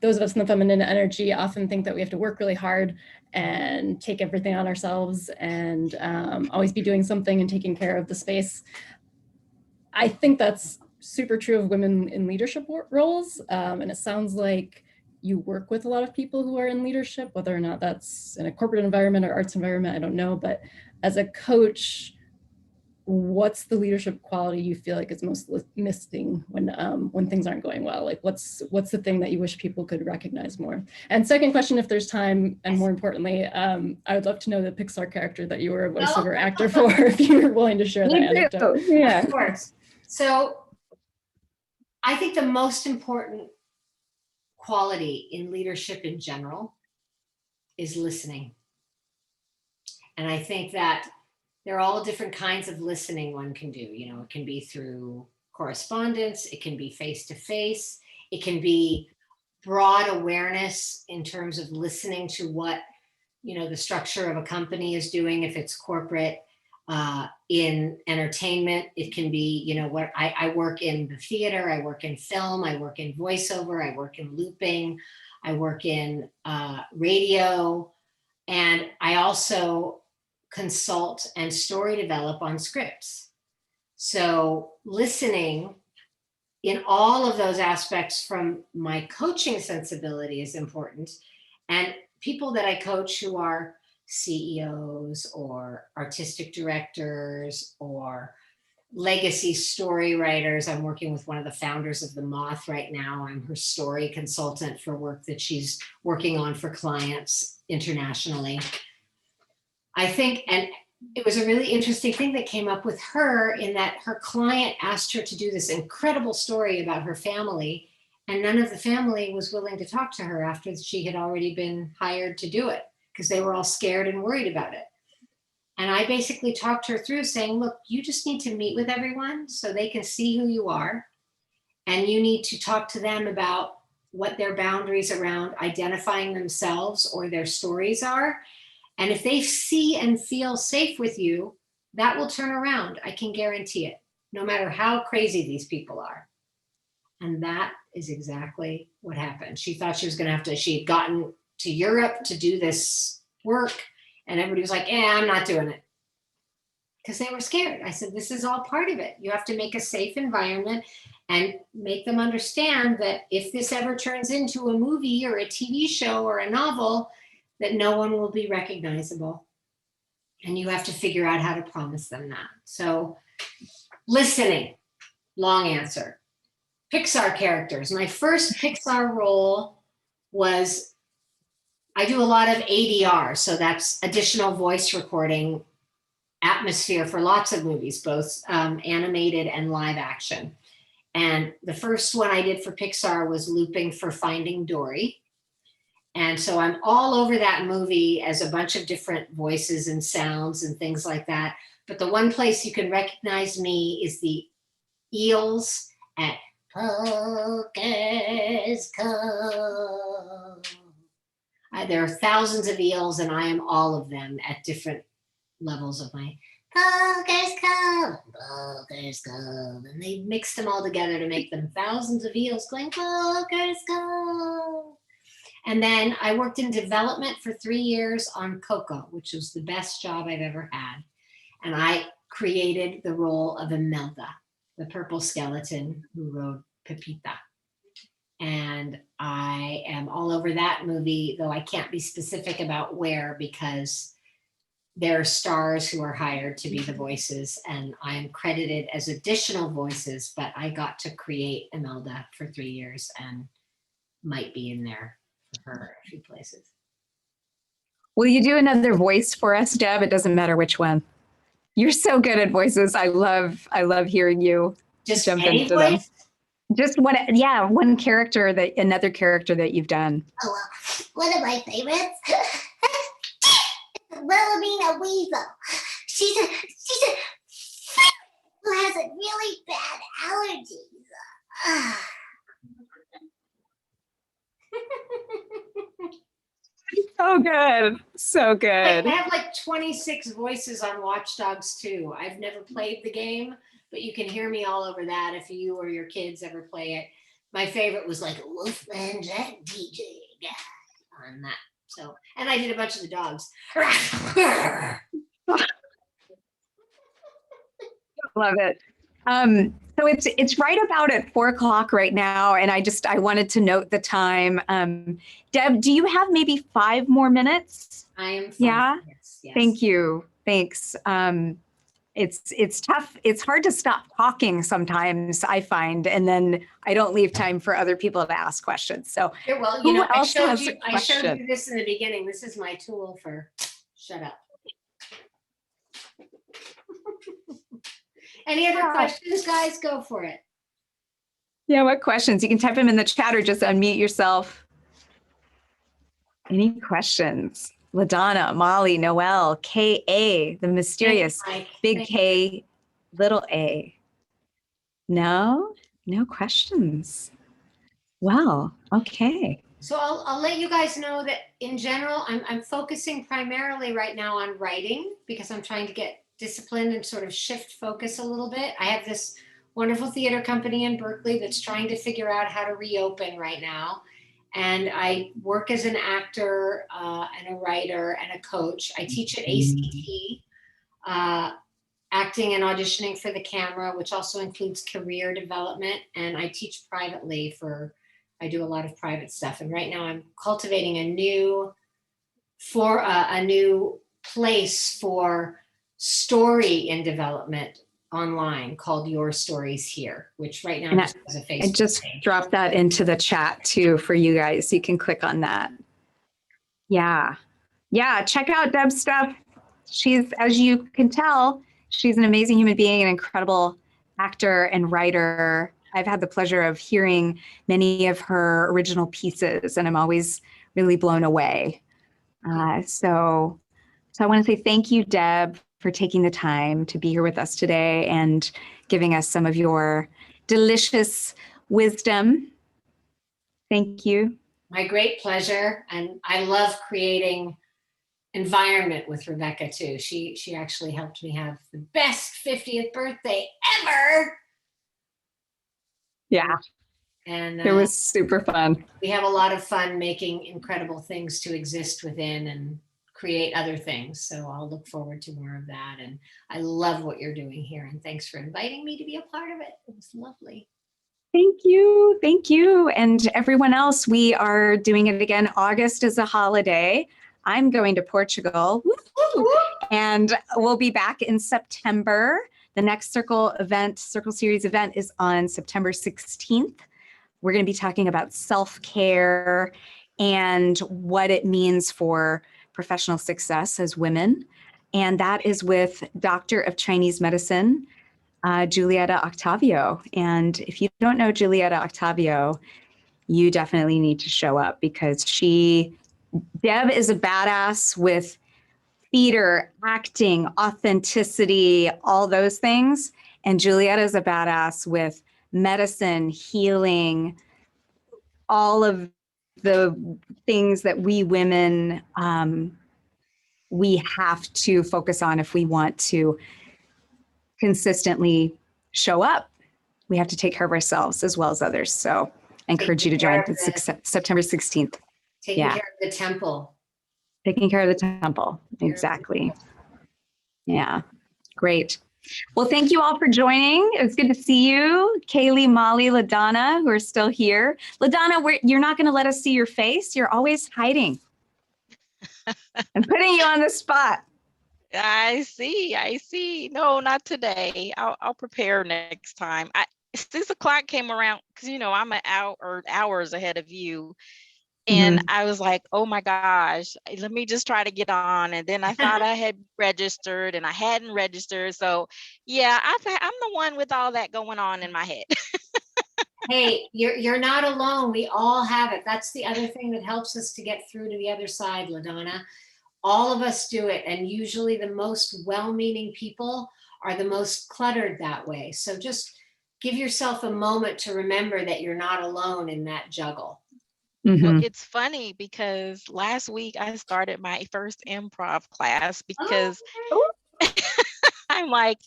Those of us in the feminine energy often think that we have to work really hard and take everything on ourselves and always be doing something and taking care of the space. I think that's super true of women in leadership roles. And it sounds like you work with a lot of people who are in leadership, whether or not that's in a corporate environment or arts environment, I don't know. But as a coach, what's the leadership quality you feel like is most missing when things aren't going well? Like what's the thing that you wish people could recognize more? And second question, if there's time, and more importantly, I would love to know the Pixar character that you were a voiceover actor for, if you're willing to share that anecdote.
Yeah, of course. So I think the most important quality in leadership in general is listening. And I think that there are all different kinds of listening one can do. You know, it can be through correspondence, it can be face-to-face, it can be broad awareness in terms of listening to what, you know, the structure of a company is doing, if it's corporate. In entertainment, it can be, you know, what I work in the theater, I work in film, I work in voiceover, I work in looping, I work in radio, and I also consult and story develop on scripts. So listening in all of those aspects from my coaching sensibility is important. And people that I coach who are CEOs or artistic directors or legacy story writers. I'm working with one of the founders of The Moth right now. I'm her story consultant for work that she's working on for clients internationally. I think, and it was a really interesting thing that came up with her in that her client asked her to do this incredible story about her family, and none of the family was willing to talk to her after she had already been hired to do it because they were all scared and worried about it. And I basically talked her through saying, look, you just need to meet with everyone so they can see who you are. And you need to talk to them about what their boundaries around identifying themselves or their stories are. And if they see and feel safe with you, that will turn around. I can guarantee it, no matter how crazy these people are. And that is exactly what happened. She thought she was going to have to, she had gotten to Europe to do this work. And everybody was like, I'm not doing it. Because they were scared. I said, this is all part of it. You have to make a safe environment and make them understand that if this ever turns into a movie or a TV show or a novel, that no one will be recognizable. And you have to figure out how to promise them that. So listening, long answer. Pixar characters. My first Pixar role was, I do a lot of ADR. So that's additional voice recording atmosphere for lots of movies, both animated and live action. And the first one I did for Pixar was looping for Finding Dory. And so I'm all over that movie as a bunch of different voices and sounds and things like that. But the one place you can recognize me is the eels at Pocus Cove. There are thousands of eels and I am all of them at different levels of my Boogers go, boogers go. And they mixed them all together to make them thousands of eels going, boogers go. And then I worked in development for 3 years on Coco, which was the best job I've ever had. And I created the role of Imelda, the purple skeleton who rode Pepita. And I am all over that movie, though I can't be specific about where because there are stars who are hired to be the voices and I am credited as additional voices, but I got to create Imelda for 3 years and might be in there for her a few places.
Will you do another voice for us, Deb? It doesn't matter which one. You're so good at voices. I love hearing you
Just
jump
any
into them.
voice?
Just another character that you've done.
Oh, well, one of my favorites is Wilhelmina Weasel. She's a who has a really bad allergies.
So good. So
I
good.
have like 26 voices on Watch Dogs 2. I've never played the game, but you can hear me all over that if you or your kids ever play it. My favorite was like Wolfman Jack DJ on that. So, and I did a bunch of the dogs.
Love it. So it's right about at 4:00 right now, and I wanted to note the time. Deb, do you have maybe 5 more minutes?
I am fine.
Yeah?
Yes.
Thank you. Thanks. It's tough. It's hard to stop talking sometimes, I find, and then I don't leave time for other people to ask questions. So
Yeah, well,
who
you know,
else has a
I showed
question?
you this in the beginning. This is my tool for shut up. Any other questions, guys? Go for it.
Yeah, what questions? You can type them in the chat or just unmute yourself. Any questions? LaDonna, Molly, Noelle, K.A., the mysterious
Mike.
big
Thank
K, little a. No questions. Well, okay.
So I'll let you guys know that in general, I'm focusing primarily right now on writing because I'm trying to get disciplined and sort of shift focus a little bit. I have this wonderful theater company in Berkeley that's trying to figure out how to reopen right now. And I work as an actor and a writer and a coach. I teach at ACT, acting and auditioning for the camera, which also includes career development. And I teach privately I do a lot of private stuff. And right now I'm cultivating a new place for story in development online called Your Stories Here, which right now just has a Facebook
I just
page.
dropped that into the chat too for you guys. You can click on that. Yeah. Check out Deb's stuff. She's, as you can tell, she's an amazing human being, an incredible actor and writer. I've had the pleasure of hearing many of her original pieces, and I'm always really blown away. So I want to say thank you, Deb, for taking the time to be here with us today and giving us some of your delicious wisdom. Thank you.
My great pleasure. And I love creating environment with Rebecca too. She actually helped me have the best 50th birthday ever.
Yeah,
and
it was super fun.
We have a lot of fun making incredible things to exist within and create other things. So I'll look forward to more of that. And I love what you're doing here. And thanks for inviting me to be a part of it. It was lovely.
Thank you. Thank you. And everyone else, we are doing it again. August is a holiday. I'm going to Portugal. Woo-hoo! And we'll be back in September. The next Circle Series event is on September 16th. We're going to be talking about self-care and what it means for professional success as women. And that is with Doctor of Chinese Medicine, Julieta Octavio. And if you don't know Julieta Octavio, you definitely need to show up because Deb is a badass with theater, acting, authenticity, all those things. And Julieta is a badass with medicine, healing, all of the things that we women, we have to focus on if we want to consistently show up. We have to take care of ourselves as well as others. So I encourage you to join September 16th.
Taking care of the temple.
Taking care of the temple. Exactly. Yeah. Great. Well, thank you all for joining. It was good to see you, Kaylee, Molly, LaDonna, who are still here. LaDonna, you're not going to let us see your face. You're always hiding and putting you on the spot.
I see. No, not today. I'll prepare next time. 6 o'clock came around because I'm an hours ahead of you. And I was like, oh my gosh, let me just try to get on. And then I thought I had registered and I hadn't registered. So yeah, I'm the one with all that going on in my head.
Hey, you're not alone. We all have it. That's the other thing that helps us to get through to the other side, LaDonna. All of us do it. And usually the most well-meaning people are the most cluttered that way. So just give yourself a moment to remember that you're not alone in that juggle.
Well, it's funny because last week I started my first improv class because I'm like,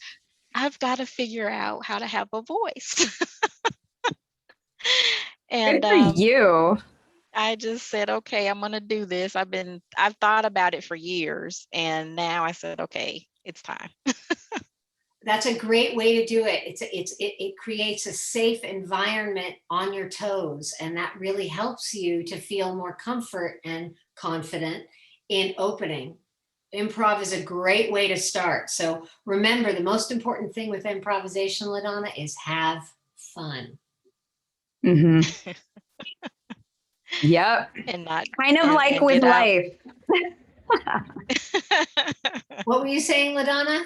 I've got to figure out how to have a voice. And
good for you.
I just said, okay, I'm going to do this. I've thought about it for years. And now I said, okay, it's time.
That's a great way to do it. It creates a safe environment on your toes, and that really helps you to feel more comfort and confident in opening. Improv is a great way to start. So remember, the most important thing with improvisation, LaDonna, is have fun.
Yep.
And not
kind of like with life.
What were you saying, LaDonna?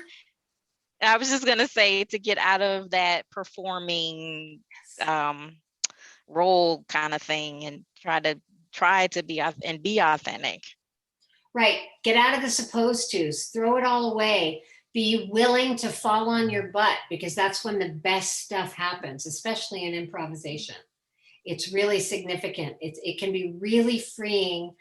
I was just going to say to get out of that performing role kind of thing and try to be authentic.
Right. Get out of the supposed tos, throw it all away. Be willing to fall on your butt, because that's when the best stuff happens, especially in improvisation. It's really significant. It can be really freeing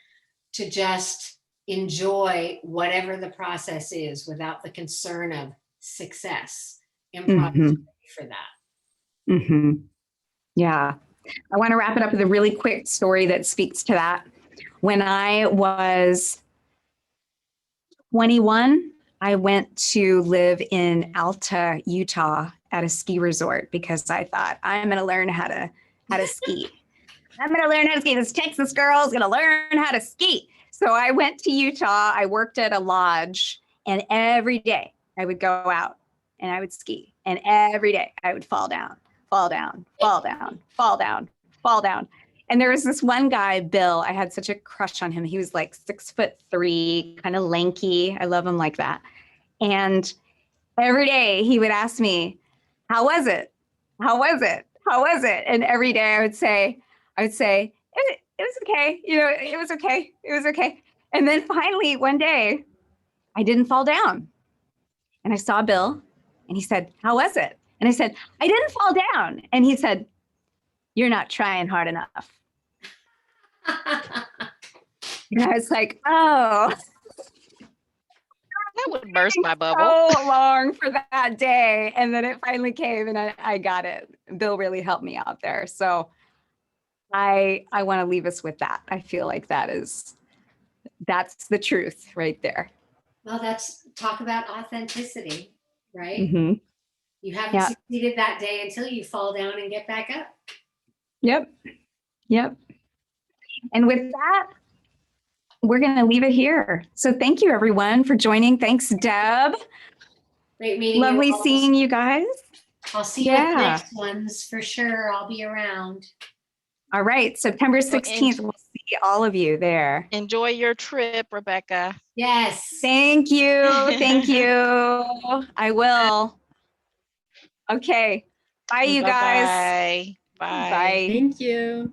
to just enjoy whatever the process is without the concern of success. Improv is ready for that.
Yeah. I want to wrap it up with a really quick story that speaks to that. When I was 21, I went to live in Alta, Utah at a ski resort because I thought I'm going to learn how to ski. I'm going to learn how to ski. This Texas girl is going to learn how to ski. So I went to Utah. I worked at a lodge, and every day I would go out and I would ski. And every day I would fall down. And there was this one guy, Bill. I had such a crush on him. He was like 6'3", kind of lanky. I love him like that. And every day he would ask me, how was it? How was it? How was it? And every day I would say, it was okay. It was okay. It was okay. And then finally one day I didn't fall down. And I saw Bill and he said, how was it? And I said, I didn't fall down. And he said, you're not trying hard enough. And I was like, oh.
That would burst my bubble.
So long for that day. And then it finally came and I got it. Bill really helped me out there. So I want to leave us with that. I feel like that's the truth right there.
Well, talk about authenticity, right?
Mm-hmm.
You haven't succeeded that day until you fall down and get back up.
Yep. And with that, we're going to leave it here. So thank you, everyone, for joining. Thanks, Deb.
Great meeting you.
Lovely seeing you guys.
I'll see you at the next ones for sure. I'll be around.
All right. September 16th. We'll see all of you there.
Enjoy your trip, Rebecca.
Yes.
Thank you. I will. Okay. Bye, you guys.
Bye.
Bye.
Thank you.